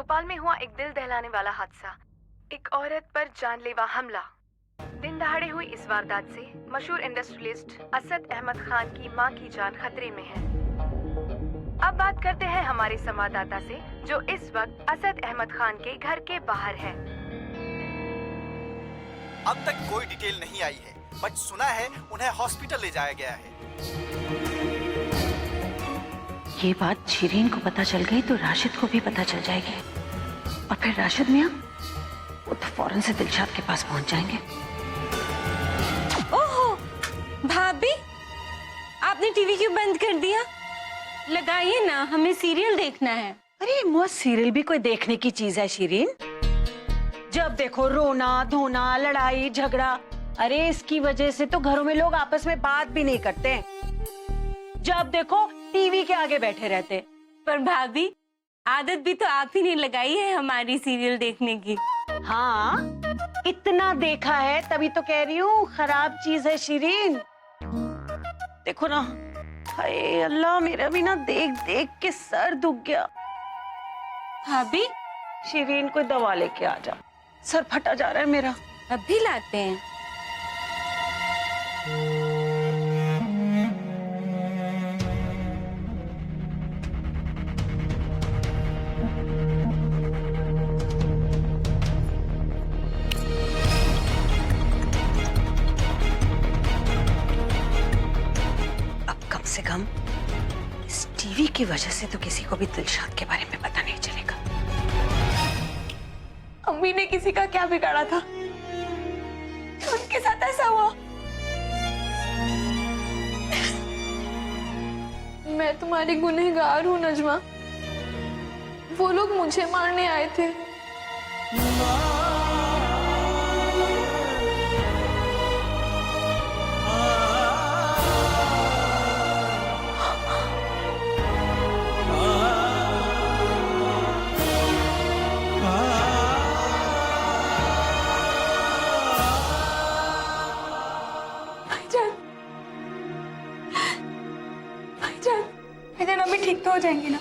भोपाल में हुआ एक दिल दहलाने वाला हादसा। एक औरत पर जानलेवा हमला। दिन दहाड़े हुई इस वारदात से मशहूर इंडस्ट्रियलिस्ट असद अहमद खान की मां की जान खतरे में है। अब बात करते हैं हमारे संवाददाता से, जो इस वक्त असद अहमद खान के घर के बाहर है। अब तक कोई डिटेल नहीं आई है, बट सुना है उन्हें हॉस्पिटल ले जाया गया है। ये बात शिरीन को पता चल गई तो राशिद को भी पता चल जाएगी, और फिर राशिद मियां वो तो फौरन से दिलशाद के पास पहुंच जाएंगे। ओहो भाभी, आपने टीवी क्यों बंद कर दिया? लगाइए ना, हमें सीरियल देखना है। अरे मुआ, सीरियल भी कोई देखने की चीज है शिरीन? जब देखो रोना धोना, लड़ाई झगड़ा। अरे इसकी वजह से तो घरों में लोग आपस में बात भी नहीं करते, जब देखो टीवी के आगे बैठे रहते। पर भाभी, आदत भी तो आप ही ने लगाई है हमारी सीरियल देखने की। हाँ, इतना देखा है तभी तो कह रही हूँ खराब चीज है शिरीन। देखो ना, हाय अल्लाह, मेरा भी ना देख देख के सर दुख गया। भाभी, शिरीन कोई दवा लेके आ जा, सर फटा जा रहा है मेरा। अभी लाते हैं। से कम इस टीवी की वजह से तो किसी को भी दिलशाद के बारे में पता नहीं चलेगा। अम्मी ने किसी का क्या बिगाड़ा था, उनके साथ ऐसा हुआ? मैं तुम्हारी गुनहगार हूँ नजमा, वो लोग मुझे मारने आए थे। भाईजान अभी ठीक तो हो जाएंगे ना?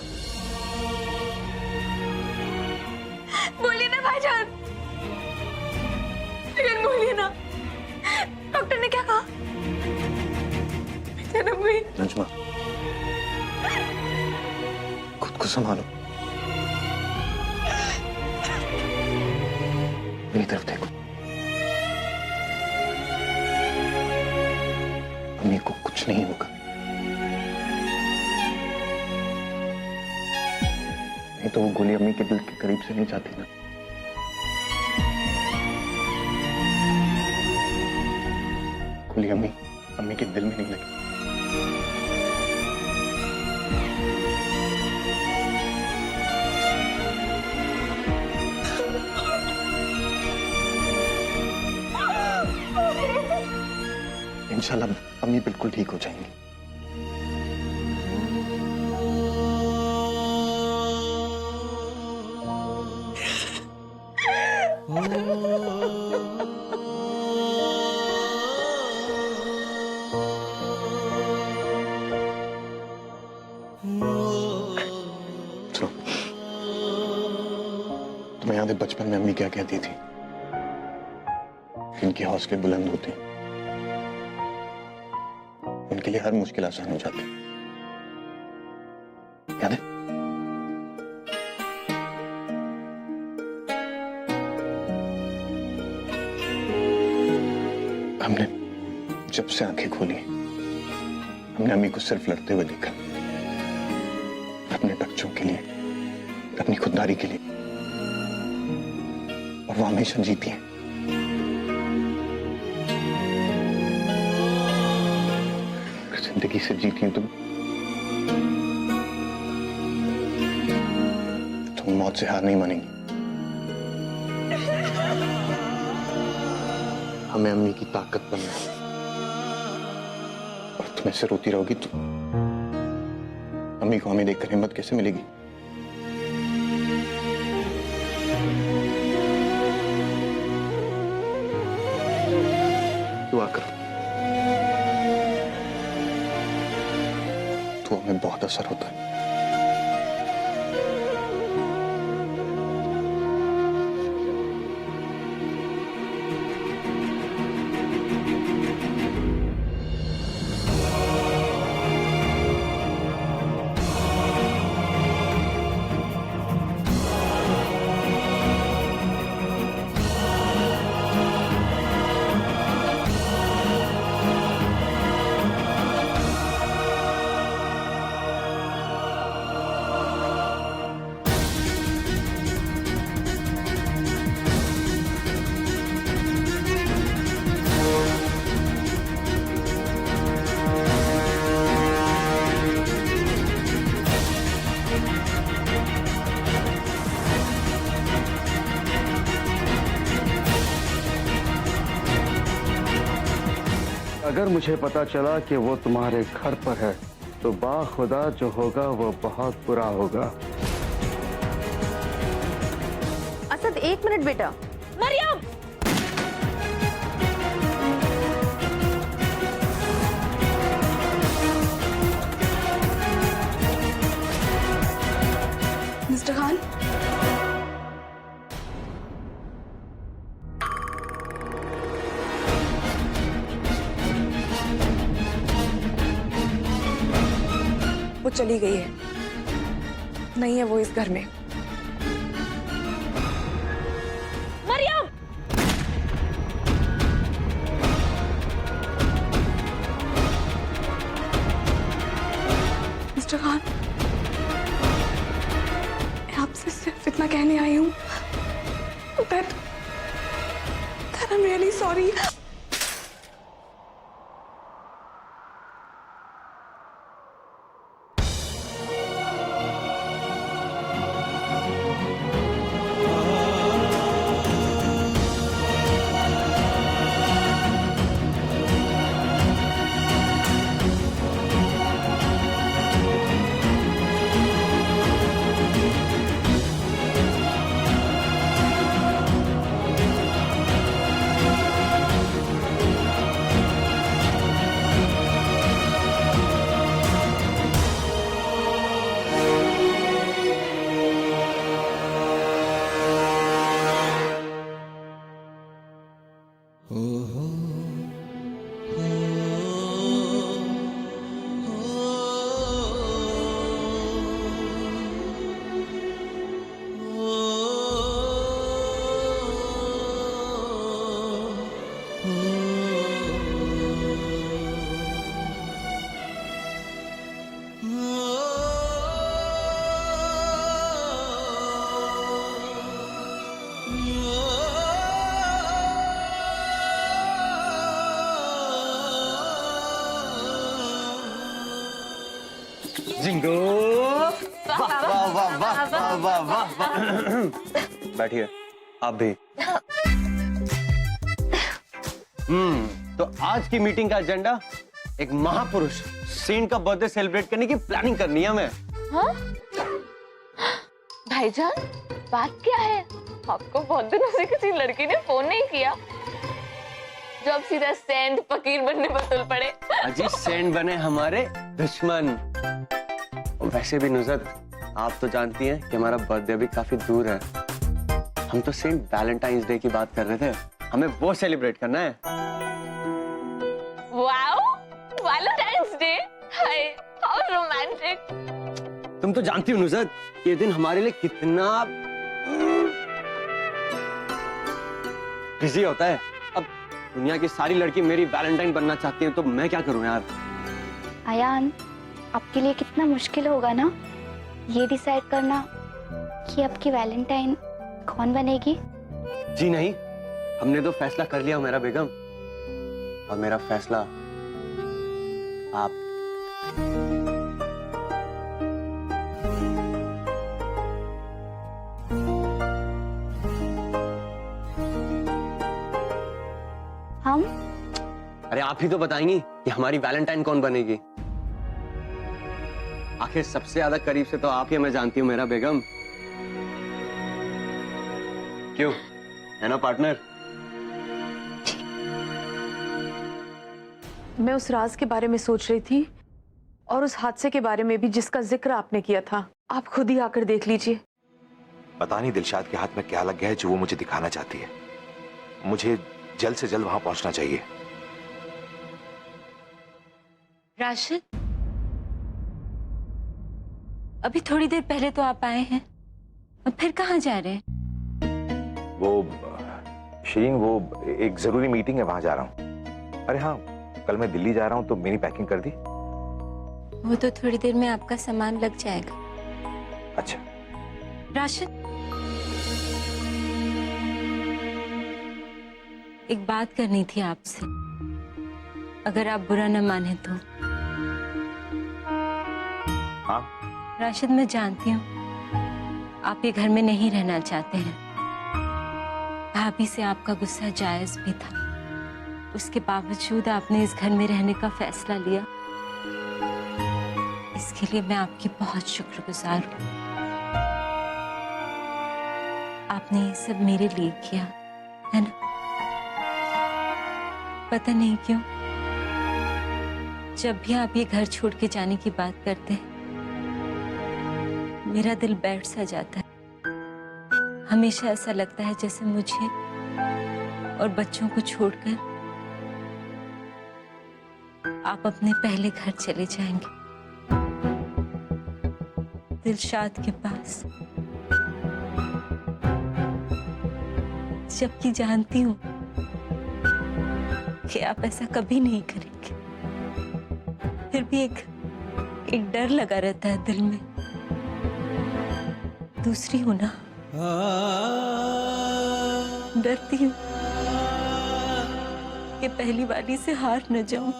बोलिए ना भाईजान, भाईजान बोलिए ना, डॉक्टर ने क्या कहा? भाईजान अभी। नजमा, खुद को संभालो, मेरी तरफ देखो। अम्मी को कुछ नहीं होगा, नहीं तो वो गोली अम्मी के दिल के करीब से नहीं जाती ना। गोली अम्मी के दिल में नहीं लगी। इंशाल्लाह अम्मी बिल्कुल ठीक हो जाएंगी। सुनो, तुम्हें याद है बचपन में अम्मी क्या कहती थी? इनके हौसले बुलंद होते हैं, उनके लिए हर मुश्किल आसान हो जाती है। याद है? हमने जब से आंखें खोली, हमने अम्मी को सिर्फ लड़ते हुए देखा, अपने बच्चों के लिए, अपनी खुददारी के लिए, और वो हमेशा जीती है। जिंदगी से जीती हूं तुम मौत से हार नहीं मानेंगी। हमें अम्मी की ताकत बनना है, और तुम ऐसे रोती रहोगी तो अम्मी को हमें देखकर हिम्मत कैसे मिलेगी? दुआ करो, तो हमें बहुत असर होता है। अगर मुझे पता चला कि वो तुम्हारे घर पर है तो बाखुदा जो होगा वो बहुत बुरा होगा। असद, एक मिनट बेटा। मरियम, मिस्टर खान, वो चली गई है, नहीं है वो इस घर में। मरियम, मिस्टर खान, मैं आपसे सिर्फ इतना कहने आई हूँ that I'm really sorry। Ginkgo, वाह वाह वाह वाह वाह वाह वाह वाह। बैठिए आप भी। तो आज की मीटिंग का एजेंडा एक महापुरुष सेंट का बर्थडे सेलिब्रेट करने की प्लानिंग करनी है हमें। हाँ? भाईजान, बात क्या है? आपको बहुत दिनों से किसी लड़की ने फोन नहीं किया जो अब सीधा सेंट फकीर बनने पर तुल पड़े। अजी सेंट बने हमारे दुश्मन। वैसे भी नुज़त, आप तो जानती हैं कि हमारा बर्थडे अभी काफी दूर है। हम तो सेंट वैलेंटाइंस डे की बात कर रहे थे, हमें वो सेलिब्रेट करना है। Wow, Valentine's day, hi how romantic. तुम तो जानती हो नुज़त, ये दिन हमारे लिए कितना बिजी होता है। अब दुनिया की सारी लड़की मेरी वैलेंटाइन बनना चाहती हैं, तो मैं क्या करूं यार। अयान, आपके लिए कितना मुश्किल होगा ना ये डिसाइड करना कि आपकी वैलेंटाइन कौन बनेगी। जी नहीं, हमने तो फैसला कर लिया मेरा बेगम, और मेरा फैसला आप। हम? अरे आप ही तो बताएंगी कि हमारी वैलेंटाइन कौन बनेगी। आखिर सबसे ज्यादा करीब से तो आप ही मैं जानती हूँ मेरा बेगम। क्यों, है ना पार्टनर? मैं उस राज के बारे में सोच रही थी और उस हादसे के बारे में भी जिसका जिक्र आपने किया था। आप खुद ही आकर देख लीजिए। पता नहीं दिलशाद के हाथ में क्या लग गया है जो वो मुझे दिखाना चाहती है। मुझे जल्द से जल्द वहां पहुंचना चाहिए। राशिद, अभी थोड़ी देर पहले तो आप आए हैं, अब फिर कहाँ जा रहे हैं? वो शीरीन, वो एक जरूरी मीटिंग है, वहां जा रहा हूँ। अरे हाँ, कल मैं दिल्ली जा रहा हूँ, तो मेरी पैकिंग कर दी? वो तो थोड़ी देर में आपका सामान लग जाएगा। अच्छा। राशिद, एक बात करनी थी आपसे, अगर आप बुरा न माने तो। हाँ? राशिद, मैं जानती हूँ आप ये घर में नहीं रहना चाहते हैं। भाभी से आपका गुस्सा जायज भी था, उसके बावजूद आपने इस घर में रहने का फैसला लिया, इसके लिए मैं आपकी बहुत शुक्रगुजार हूँ। आपने ये सब मेरे लिए किया है ना? पता नहीं क्यों जब भी आप ये घर छोड़ के जाने की बात करते हैं मेरा दिल बैठ सा जाता है। हमेशा ऐसा लगता है जैसे मुझे और बच्चों को छोड़कर आप अपने पहले घर चले जाएंगे, दिलशाद के पास। जबकि जानती हूं कि आप ऐसा कभी नहीं करेंगे, फिर भी एक डर लगा रहता है दिल में। दूसरी हूं ना, डरती हूं कि पहली वाली से हार न जाऊं।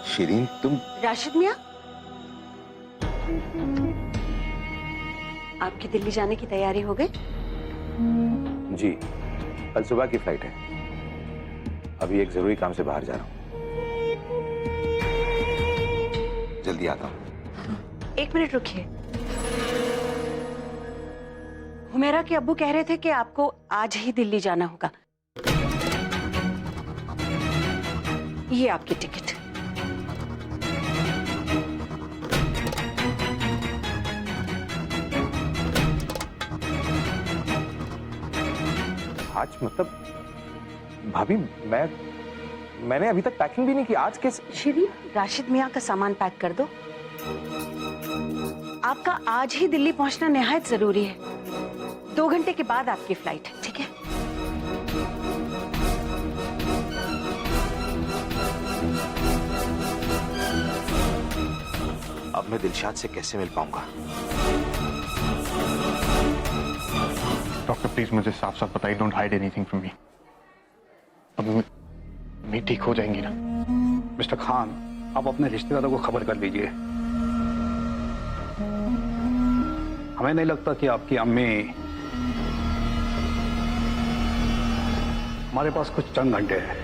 शिरीन, तुम राशिद मियाँ, आपकी दिल्ली जाने की तैयारी हो गई? जी, कल सुबह की फ्लाइट है। अभी एक जरूरी काम से बाहर जा रहा हूँ, जल्दी आता हूँ। 1 मिनट रुकिए। हुमेरा के अब्बू कह रहे थे कि आपको आज ही दिल्ली जाना होगा। ये आपकी टिकट। आज मतलब भाभी, मैंने अभी तक पैकिंग भी नहीं की। आज कैसे? शिरीन, राशिद मियाँ का सामान पैक कर दो। आपका आज ही दिल्ली पहुंचना निहायत जरूरी है। 2 घंटे के बाद आपकी फ्लाइट है, ठीक है? अब मैं दिलशाद से कैसे मिल पाऊंगा? डॉक्टर प्लीज मुझे साफ साफ बताइए, don't hide anything from me. अब मैं ठीक हो जाएंगी ना? मिस्टर खान, आप अपने रिश्तेदारों को खबर कर दीजिए। हमें नहीं लगता कि आपकी अम्मी, हमारे पास कुछ चंद घंटे हैं।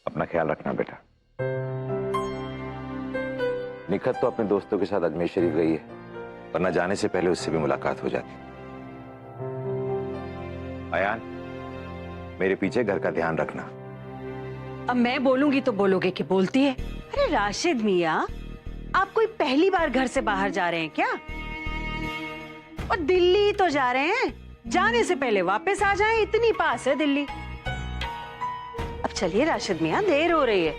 अपना ख्याल रखना बेटा। निखत तो अपने दोस्तों के साथ अजमेर शरीफ गई है, वरना जाने से पहले उससे भी मुलाकात हो जाती। अयान, मेरे पीछे घर का ध्यान रखना। अब मैं बोलूंगी तो बोलोगे कि बोलती है। अरे राशिद मियाँ, आप कोई पहली बार घर से बाहर जा रहे हैं क्या? और दिल्ली तो जा रहे हैं, जाने से पहले वापस आ जाएं, इतनी पास है दिल्ली। अब चलिए राशिद मियाँ, देर हो रही है।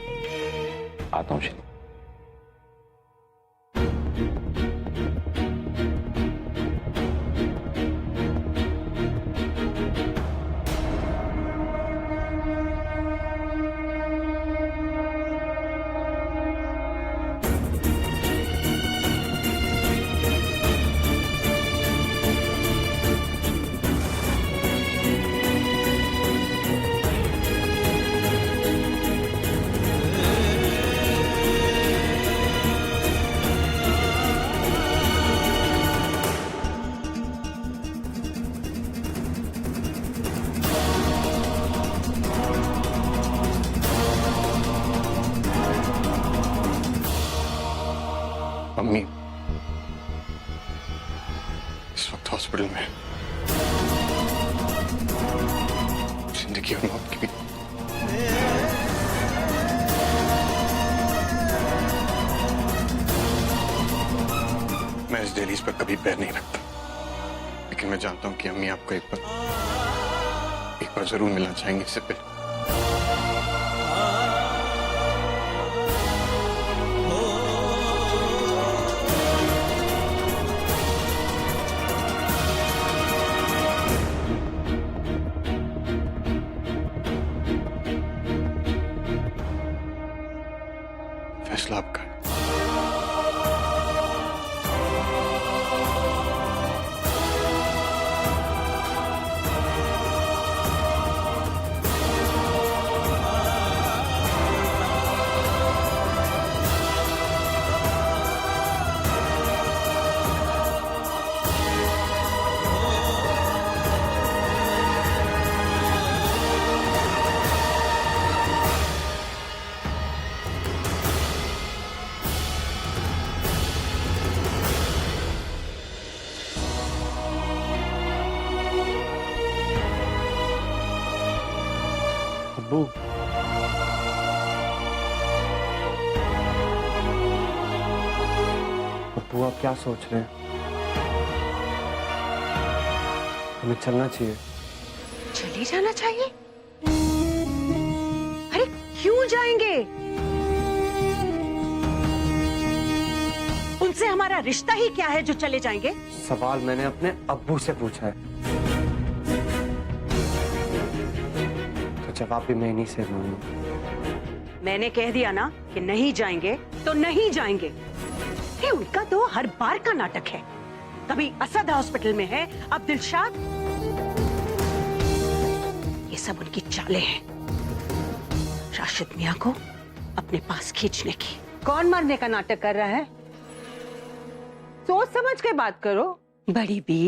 आता हूँ शिरीन। मम्मी इस वक्त हॉस्पिटल में, जिंदगी और मौत की भी। मैं इस दहलीज पर कभी पैर नहीं रखता, लेकिन मैं जानता हूं कि अम्मी आपको एक बार जरूर मिलना चाहेंगे इससे पहले। अब्बू। अब्बू आप क्या सोच रहे हैं? हमें चलना चाहिए। चले जाना चाहिए? अरे क्यों जाएंगे? उनसे हमारा रिश्ता ही क्या है जो चले जाएंगे? सवाल मैंने अपने अब्बू से पूछा है, तो जवाब भी मैं इन्हीं से दूंगा। मैंने कह दिया ना कि नहीं जाएंगे तो नहीं जाएंगे। ये उनका तो हर बार का नाटक है। कभी असद हॉस्पिटल में है, अब दिलशाद। ये सब उनकी चालें हैं, राशिद मियां को अपने पास खींचने की। कौन मरने का नाटक कर रहा है? सोच समझ के बात करो बड़ी बी।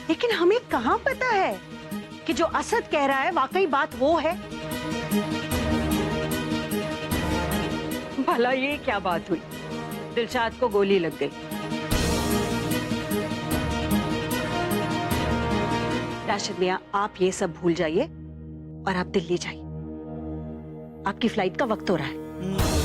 लेकिन हमें कहां पता है कि जो असद कह रहा है वाकई बात वो है। भला ये क्या बात हुई? दिलशाद को गोली लग गई। राशिद मियां, आप ये सब भूल जाइए और आप दिल्ली जाइए। आपकी फ्लाइट का वक्त हो रहा है।